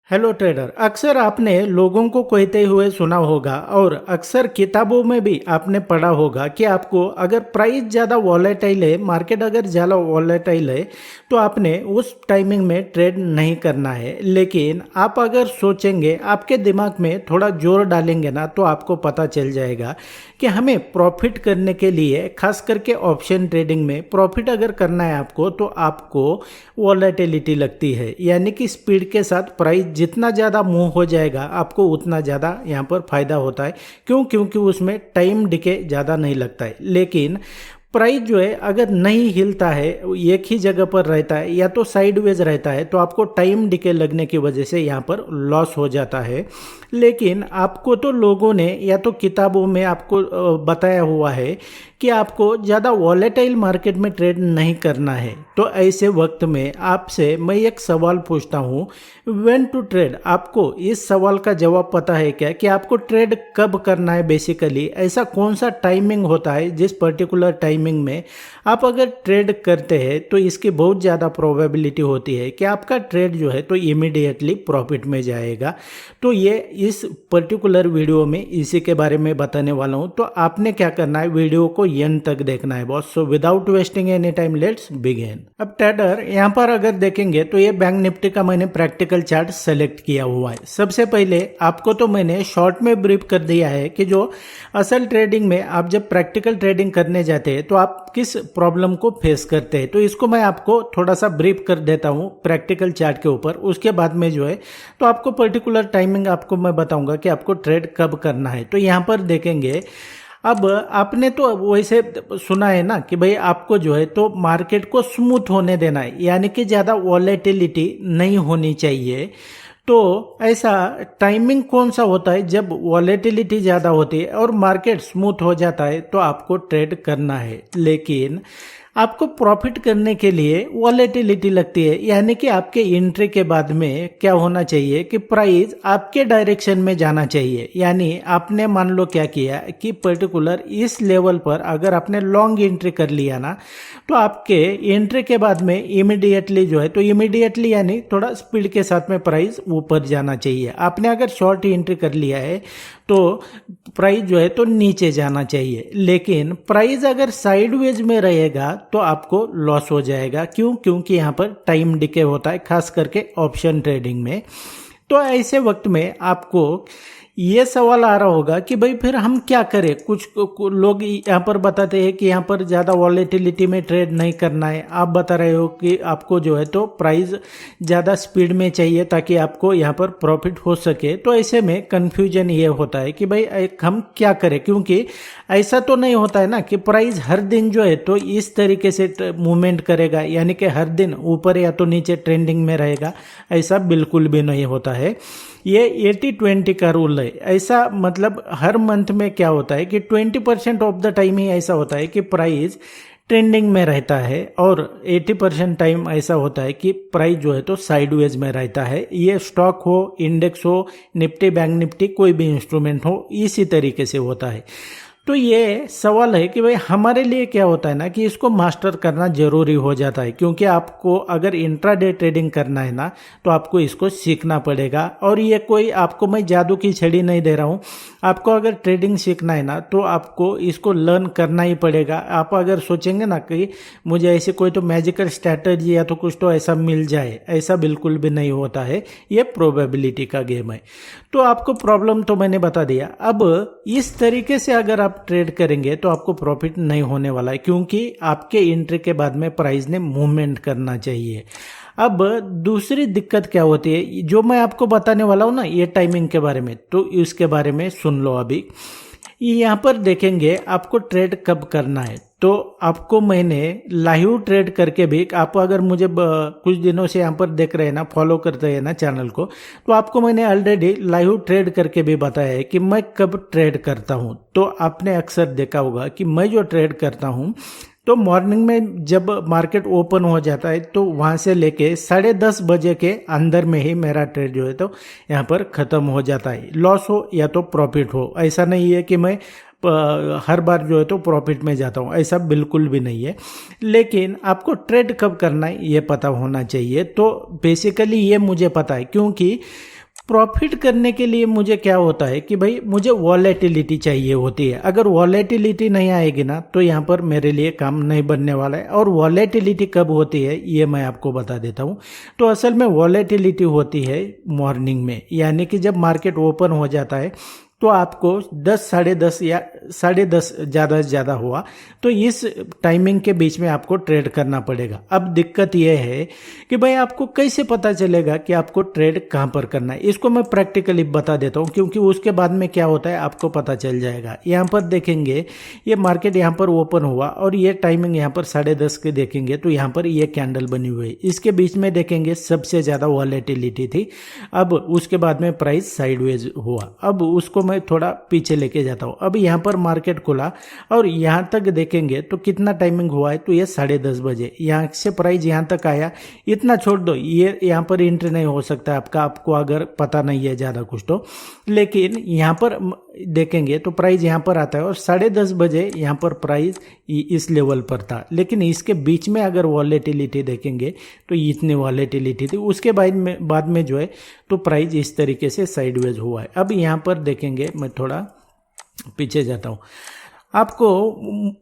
Hello trader. अक्सर आपने लोगों को कहते हुए सुना होगा और अक्सर किताबों में भी आपने पढ़ा होगा कि आपको अगर प्राइस ज़्यादा वॉलेटाइल है, मार्केट अगर ज़्यादा वॉलेटाइल है तो आपने उस टाइमिंग में ट्रेड नहीं करना है। लेकिन आप अगर सोचेंगे, आपके दिमाग में थोड़ा जोर डालेंगे ना, तो आपको पता चल जाएगा कि हमें प्रॉफिट करने के लिए, खास करके ऑप्शन ट्रेडिंग में प्रॉफिट अगर करना है आपको, तो आपको वॉलेटिलिटी लगती है। यानी कि स्पीड के साथ प्राइस जितना ज़्यादा मूव हो जाएगा आपको उतना ज़्यादा यहाँ पर फायदा होता है। क्योंकि उसमें टाइम डिके ज़्यादा नहीं लगता है। लेकिन प्राइस जो है अगर नहीं हिलता है, एक ही जगह पर रहता है या तो साइडवेज रहता है, तो आपको टाइम डिके लगने की वजह से यहाँ पर लॉस हो जाता है। लेकिन आपको तो लोगों ने या तो किताबों में आपको बताया हुआ है कि आपको ज़्यादा वॉलेटाइल मार्केट में ट्रेड नहीं करना है। तो ऐसे वक्त में आपसे मैं एक सवाल पूछता हूँ, व्हेन टू ट्रेड। आपको इस सवाल का जवाब पता है क्या कि आपको ट्रेड कब करना है? बेसिकली ऐसा कौन सा टाइमिंग होता है जिस पर्टिकुलर टाइमिंग में आप अगर ट्रेड करते हैं तो इसकी बहुत ज़्यादा प्रोबेबिलिटी होती है कि आपका ट्रेड जो है तो इमीडिएटली प्रॉफिट में जाएगा। तो ये इस पर्टिकुलर वीडियो में इसी के बारे में बताने वाला हूँ। तो आपने क्या करना है, वीडियो को एंड तक देखना है boss. So without wasting any time let's begin. अब ट्रेडर यहाँ पर अगर देखेंगे तो ये बैंक निफ्टी का मैंने प्रैक्टिकल चार्ट सेलेक्ट किया हुआ है। सबसे पहले आपको तो मैंने शॉर्ट में ब्रीफ कर दिया है कि जो असल ट्रेडिंग में आप जब प्रैक्टिकल ट्रेडिंग करने जाते हैं तो आप किस प्रॉब्लम को फेस करते हैं। तो इसको मैं आपको थोड़ा सा ब्रीफ कर देता हूँ प्रैक्टिकल चार्ट के ऊपर। उसके बाद में जो है तो आपको पर्टिकुलर टाइमिंग आपको मैं बताऊंगा कि आपको ट्रेड कब करना है। तो यहाँ पर देखेंगे, अब आपने तो वैसे सुना है ना कि भाई आपको जो है तो मार्केट को स्मूथ होने देना है, यानी कि ज़्यादा वॉलेटिलिटी नहीं होनी चाहिए। तो ऐसा टाइमिंग कौन सा होता है जब वॉलेटिलिटी ज़्यादा होती है और मार्केट स्मूथ हो जाता है तो आपको ट्रेड करना है। लेकिन आपको प्रॉफिट करने के लिए वॉलेटिलिटी लगती है, यानी कि आपके एंट्री के बाद में क्या होना चाहिए कि प्राइस आपके डायरेक्शन में जाना चाहिए। यानी आपने मान लो क्या किया कि पर्टिकुलर इस लेवल पर अगर आपने लॉन्ग एंट्री कर लिया ना, तो आपके एंट्री के बाद में इमीडिएटली जो है तो इमीडिएटली यानी थोड़ा स्पीड के साथ में प्राइस ऊपर जाना चाहिए। आपने अगर शॉर्ट एंट्री कर लिया है तो प्राइस जो है तो नीचे जाना चाहिए। लेकिन प्राइस अगर साइडवेज में रहेगा तो आपको लॉस हो जाएगा। क्योंकि यहाँ पर टाइम डिके होता है, खास करके ऑप्शन ट्रेडिंग में। तो ऐसे वक्त में आपको ये सवाल आ रहा होगा कि भाई फिर हम क्या करें। कुछ लोग यहाँ पर बताते हैं कि यहाँ पर ज़्यादा वॉलेटिलिटी में ट्रेड नहीं करना है। आप बता रहे हो कि आपको जो है तो प्राइस ज़्यादा स्पीड में चाहिए ताकि आपको यहाँ पर प्रॉफिट हो सके। तो ऐसे में कन्फ्यूजन ये होता है कि भाई हम क्या करें, क्योंकि ऐसा तो नहीं होता है ना कि प्राइस हर दिन जो है तो इस तरीके से मूवमेंट करेगा, यानी कि हर दिन ऊपर या तो नीचे ट्रेंडिंग में रहेगा। ऐसा बिल्कुल भी नहीं होता है। ये 80-20 का रूल है। ऐसा मतलब हर मंथ में क्या होता है कि 20% ऑफ द टाइम ही ऐसा होता है कि प्राइस ट्रेंडिंग में रहता है और 80% टाइम ऐसा होता है कि प्राइस जो है तो साइडवेज में रहता है। ये स्टॉक हो, इंडेक्स हो, निफ्टी, बैंक निफ्टी, कोई भी इंस्ट्रूमेंट हो, इसी तरीके से होता है। तो ये सवाल है कि भाई हमारे लिए क्या होता है ना कि इसको मास्टर करना जरूरी हो जाता है। क्योंकि आपको अगर इंट्राडे ट्रेडिंग करना है ना तो आपको इसको सीखना पड़ेगा। और ये कोई आपको मैं जादू की छड़ी नहीं दे रहा हूँ। आपको अगर ट्रेडिंग सीखना है ना तो आपको इसको लर्न करना ही पड़ेगा। आप अगर सोचेंगे ना कि मुझे ऐसे कोई तो मैजिकल स्ट्रैटेजी या तो कुछ तो ऐसा मिल जाए, ऐसा बिल्कुल भी नहीं होता है। ये प्रोबेबिलिटी का गेम है। तो आपको प्रॉब्लम तो मैंने बता दिया। अब इस तरीके से अगर आप ट्रेड करेंगे तो आपको प्रॉफिट नहीं होने वाला है, क्योंकि आपके एंट्री के बाद में प्राइस ने मूवमेंट करना चाहिए। अब दूसरी दिक्कत क्या होती है, जो मैं आपको बताने वाला हूं ना ये टाइमिंग के बारे में, तो इसके बारे में सुन लो। अभी यहाँ पर देखेंगे आपको ट्रेड कब करना है। तो आपको मैंने लाइव ट्रेड करके भी, आप अगर मुझे कुछ दिनों से यहाँ पर देख रहे हैं ना, फॉलो करते हैं ना चैनल को, तो आपको मैंने ऑलरेडी लाइव ट्रेड करके भी बताया है कि मैं कब ट्रेड करता हूँ। तो आपने अक्सर देखा होगा कि मैं जो ट्रेड करता हूँ तो मॉर्निंग में जब मार्केट ओपन हो जाता है तो वहाँ से लेके 10:30 बजे के अंदर में ही मेरा ट्रेड जो है तो यहाँ पर ख़त्म हो जाता है। लॉस हो या तो प्रॉफिट हो, ऐसा नहीं है कि मैं हर बार जो है तो प्रॉफिट में जाता हूँ, ऐसा बिल्कुल भी नहीं है। लेकिन आपको ट्रेड कब करना है ये पता होना चाहिए। तो बेसिकली ये मुझे पता है, क्योंकि प्रॉफिट करने के लिए मुझे क्या होता है कि भाई मुझे वॉलेटिलिटी चाहिए होती है। अगर वॉलेटिलिटी नहीं आएगी ना तो यहाँ पर मेरे लिए काम नहीं बनने वाला है। और वॉलेटिलिटी कब होती है ये मैं आपको बता देता हूँ। तो असल में वॉलेटिलिटी होती है मॉर्निंग में, यानी कि जब मार्केट ओपन हो जाता है तो आपको 10, 10:30 या 10:30 ज़्यादा से ज़्यादा हुआ तो इस टाइमिंग के बीच में आपको ट्रेड करना पड़ेगा। अब दिक्कत यह है कि भाई आपको कैसे पता चलेगा कि आपको ट्रेड कहाँ पर करना है। इसको मैं प्रैक्टिकली बता देता हूँ, क्योंकि उसके बाद में क्या होता है आपको पता चल जाएगा। यहाँ पर देखेंगे ये मार्केट यहाँ पर ओपन हुआ और ये टाइमिंग यहाँ पर 10:30 के देखेंगे तो यहाँ पर ये कैंडल बनी हुई है। इसके बीच में देखेंगे सबसे ज़्यादा वॉलेटिलिटी थी। अब उसके बाद में प्राइस साइडवेज हुआ। अब उसको मैं थोड़ा पीछे लेके जाता हूँ। अब यहाँ पर मार्केट खुला और यहाँ तक देखेंगे तो कितना टाइमिंग हुआ है, तो ये 10:30 बजे यहाँ से प्राइस यहाँ तक आया। इतना छोड़ दो, ये यहाँ पर एंट्री नहीं हो सकता आपको अगर पता नहीं है ज़्यादा कुछ तो। लेकिन यहाँ पर देखेंगे तो प्राइस यहाँ पर आता है और 10:30 बजे यहाँ पर प्राइस इस लेवल पर था। लेकिन इसके बीच में अगर वॉलेटिलिटी देखेंगे तो इतनी वॉलेटिलिटी थी। उसके बाद में जो है तो प्राइस इस तरीके से साइडवेज हुआ है। अब यहाँ पर देखेंगे, मैं थोड़ा पीछे जाता हूँ। आपको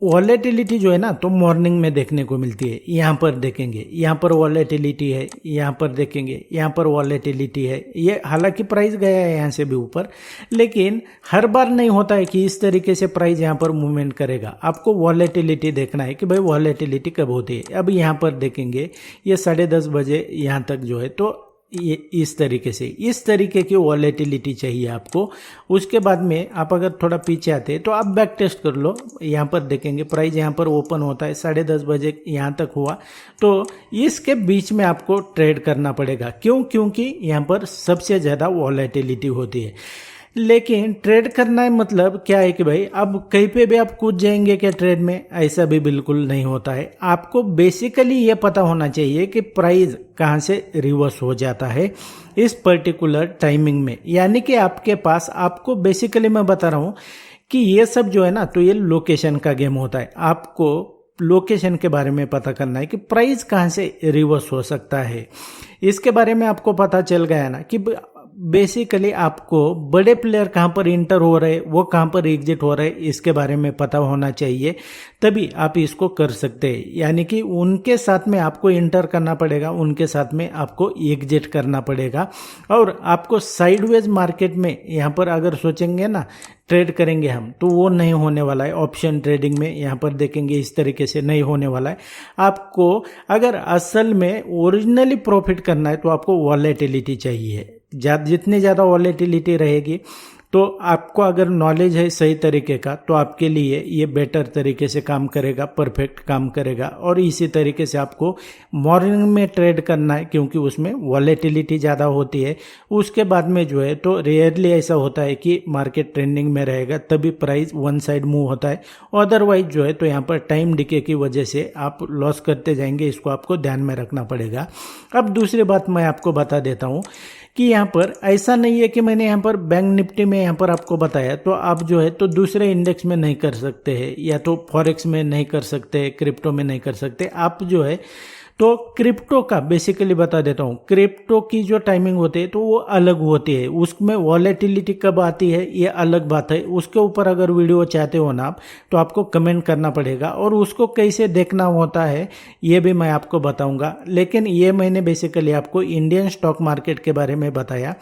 वॉलेटिलिटी जो है ना तो मॉर्निंग में देखने को मिलती है। यहाँ पर देखेंगे यहाँ पर वॉलेटिलिटी है, यहाँ पर देखेंगे यहाँ पर वॉलेटिलिटी है। ये हालांकि प्राइस गया है यहाँ से भी ऊपर, लेकिन हर बार नहीं होता है कि इस तरीके से प्राइस यहाँ पर मूवमेंट करेगा। आपको वॉलेटिलिटी देखना है कि भाई वॉलेटिलिटी कब होती है। अब यहाँ पर देखेंगे ये 10:30 बजे यहाँ तक जो है तो ये इस तरीके की वॉलेटिलिटी चाहिए आपको। उसके बाद में आप अगर थोड़ा पीछे आते हैं तो आप बैक टेस्ट कर लो। यहाँ पर देखेंगे प्राइस यहाँ पर ओपन होता है 10:30 बजे यहाँ तक हुआ, तो इसके बीच में आपको ट्रेड करना पड़ेगा। क्योंकि यहाँ पर सबसे ज़्यादा वॉलेटिलिटी होती है। लेकिन ट्रेड करना है मतलब क्या है कि भाई अब कहीं पे भी आप कूद जाएंगे क्या ट्रेड में, ऐसा भी बिल्कुल नहीं होता है। आपको बेसिकली ये पता होना चाहिए कि प्राइस कहाँ से रिवर्स हो जाता है इस पर्टिकुलर टाइमिंग में। यानी कि आपके पास, आपको बेसिकली मैं बता रहा हूँ कि ये सब जो है ना तो ये लोकेशन का गेम होता है। आपको लोकेशन के बारे में पता करना है कि प्राइस कहाँ से रिवर्स हो सकता है। इसके बारे में आपको पता चल गया ना कि बेसिकली आपको बड़े प्लेयर कहाँ पर इंटर हो रहे, वो कहाँ पर एग्जिट हो रहे, इसके बारे में पता होना चाहिए, तभी आप इसको कर सकते हैं। यानी कि उनके साथ में आपको इंटर करना पड़ेगा, उनके साथ में आपको एग्जिट करना पड़ेगा। और आपको साइडवेज मार्केट में यहाँ पर अगर सोचेंगे ना ट्रेड करेंगे हम, तो वो नहीं होने वाला है। ऑप्शन ट्रेडिंग में यहाँ पर देखेंगे इस तरीके से नहीं होने वाला है। आपको अगर असल में ओरिजिनली प्रॉफिट करना है तो आपको वॉलेटिलिटी चाहिए। जितनी ज़्यादा वॉलेटिलिटी रहेगी तो आपको अगर नॉलेज है सही तरीके का तो आपके लिए ये बेटर तरीके से काम करेगा, परफेक्ट काम करेगा। और इसी तरीके से आपको मॉर्निंग में ट्रेड करना है, क्योंकि उसमें वॉलेटिलिटी ज़्यादा होती है। उसके बाद में जो है तो रेयरली ऐसा होता है कि मार्केट ट्रेंडिंग में रहेगा तभी प्राइस वन साइड मूव होता है। अदरवाइज जो है तो यहाँ पर टाइम डिके की वजह से आप लॉस करते जाएंगे, इसको आपको ध्यान में रखना पड़ेगा। अब दूसरी बात मैं आपको बता देता हूँ कि यहाँ पर ऐसा नहीं है कि मैंने यहाँ पर बैंक निफ्टी में यहाँ पर आपको बताया तो आप जो है तो दूसरे इंडेक्स में नहीं कर सकते हैं, या तो फॉरेक्स में नहीं कर सकते, क्रिप्टो में नहीं कर सकते। आप जो है तो क्रिप्टो का बेसिकली बता देता हूँ। क्रिप्टो की जो टाइमिंग होती है तो वो अलग होती है, उसमें वॉलेटिलिटी कब आती है ये अलग बात है। उसके ऊपर अगर वीडियो चाहते हो ना आप तो आपको कमेंट करना पड़ेगा, और उसको कैसे देखना होता है ये भी मैं आपको बताऊंगा। लेकिन ये मैंने बेसिकली आपको इंडियन स्टॉक मार्केट के बारे में बताया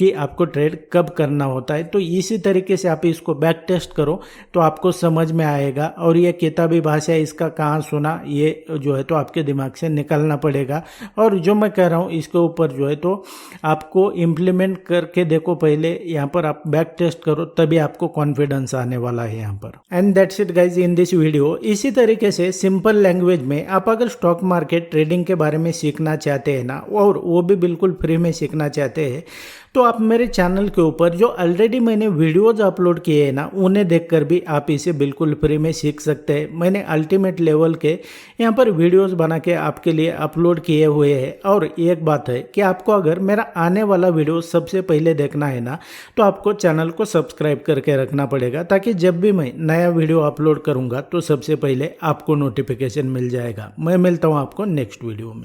कि आपको ट्रेड कब करना होता है। तो इसी तरीके से आप इसको बैक टेस्ट करो तो आपको समझ में आएगा। और ये किताबी भाषा इसका कहाँ सुना, ये जो है तो आपके दिमाग से निकालना पड़ेगा। और जो मैं कह रहा हूँ इसके ऊपर जो है तो आपको इम्प्लीमेंट करके देखो पहले, यहाँ पर आप बैक टेस्ट करो तभी आपको कॉन्फिडेंस आने वाला है यहाँ पर। And that's it guys in this video. इसी तरीके से सिंपल लैंग्वेज में आप अगर स्टॉक मार्केट ट्रेडिंग के बारे में सीखना चाहते हैं ना, और वो भी बिल्कुल फ्री में सीखना चाहते हैं, तो आप मेरे चैनल के ऊपर जो ऑलरेडी मैंने वीडियोज़ अपलोड किए हैं ना, उन्हें देखकर भी आप इसे बिल्कुल फ्री में सीख सकते हैं। मैंने अल्टीमेट लेवल के यहाँ पर वीडियोज़ बना के आपके लिए अपलोड किए हुए हैं। और एक बात है कि आपको अगर मेरा आने वाला वीडियो सबसे पहले देखना है ना, तो आपको चैनल को सब्सक्राइब करके रखना पड़ेगा, ताकि जब भी मैं नया वीडियो अपलोड करूँगा तो सबसे पहले आपको नोटिफिकेशन मिल जाएगा। मैं मिलता हूँ आपको नेक्स्ट वीडियो में।